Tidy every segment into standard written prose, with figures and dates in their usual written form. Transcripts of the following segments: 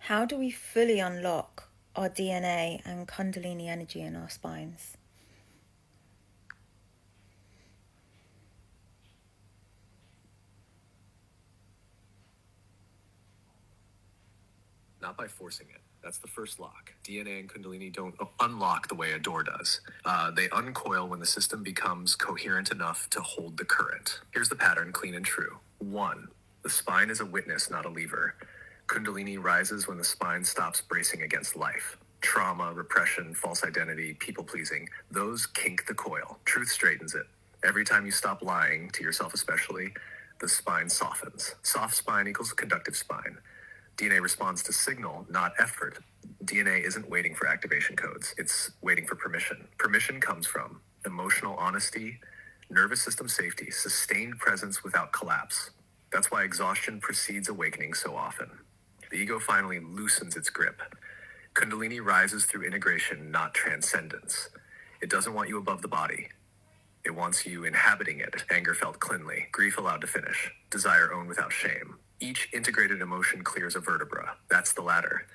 How do we fully unlock our DNA and Kundalini energy in our spines? Not by forcing it. That's the first lock. DNA and Kundalini don't unlock the way a door does. They uncoil when the system becomes coherent enough to hold the current. Here's the pattern, clean and true. 1. The spine is a witness, not a lever. Kundalini rises when the spine stops bracing against life. Trauma, repression, false identity, people-pleasing, those kink the coil. Truth straightens it. Every time you stop lying, to yourself especially, the spine softens. Soft spine equals conductive spine. DNA responds to signal, not effort. DNA isn't waiting for activation codes. It's waiting for permission. Permission comes from emotional honesty, nervous system safety, sustained presence without collapse. That's why exhaustion precedes awakening so often. The ego finally loosens its grip. Kundalini rises through integration, not transcendence. It doesn't want you above the body. It wants you inhabiting it, anger felt cleanly, grief allowed to finish, desire owned without shame. Each integrated emotion clears a vertebra. That's the ladder.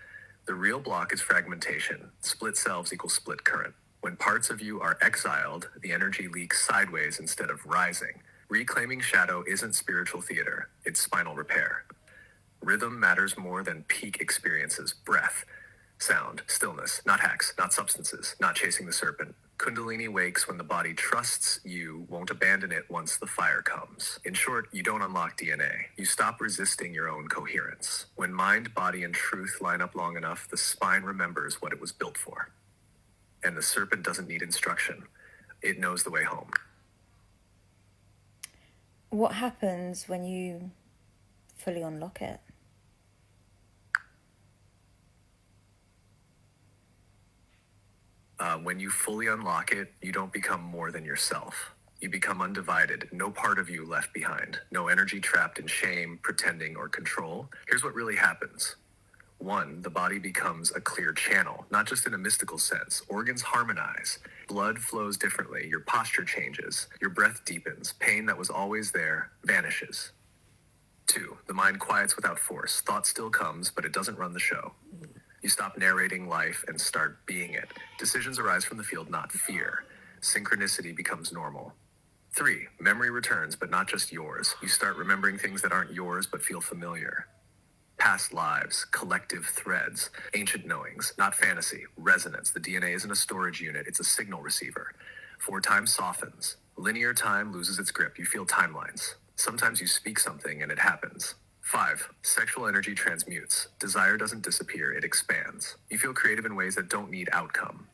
The real block is fragmentation. Split selves equals split current. When parts of you are exiled, the energy leaks sideways instead of rising. Reclaiming shadow isn't spiritual theater, it's spinal repair. Rhythm matters more than peak experiences. Breath, sound, stillness, not hacks, not substances, not chasing the serpent. Kundalini wakes when the body trusts you won't abandon it once the fire comes. In short, you don't unlock DNA. You stop resisting your own coherence. When mind, body, and truth line up long enough, the spine remembers what it was built for. And the serpent doesn't need instruction. It knows the way home. What happens when you fully unlock it? When you fully unlock it, you don't become more than yourself. You become undivided, no part of you left behind, no energy trapped in shame, pretending, or control. Here's what really happens. 1, the body becomes a clear channel, not just in a mystical sense. Organs harmonize, blood flows differently, your posture changes, your breath deepens, pain that was always there vanishes. 2, the mind quiets without force. Thought still comes, but it doesn't run the show. You stop narrating life and start being it. Decisions arise from the field, not fear. Synchronicity becomes normal. 3, memory returns, but not just yours. You start remembering things that aren't yours but feel familiar. Past lives, collective threads, ancient knowings, not fantasy, resonance. The DNA isn't a storage unit, it's a signal receiver. 4, time softens. Linear time loses its grip. You feel timelines. Sometimes you speak something and it happens. 5, sexual energy transmutes. Desire doesn't disappear, it expands. You feel creative in ways that don't need outcome.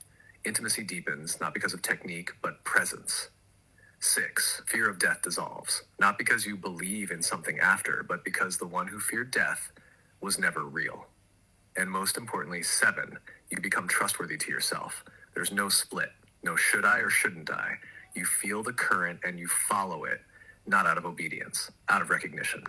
Intimacy deepens, not because of technique, but presence. 6, fear of death dissolves. Not because you believe in something after, but because the one who feared death was never real. And most importantly, 7, you become trustworthy to yourself. There's no split, no should I or shouldn't I. You feel the current and you follow it, not out of obedience, out of recognition.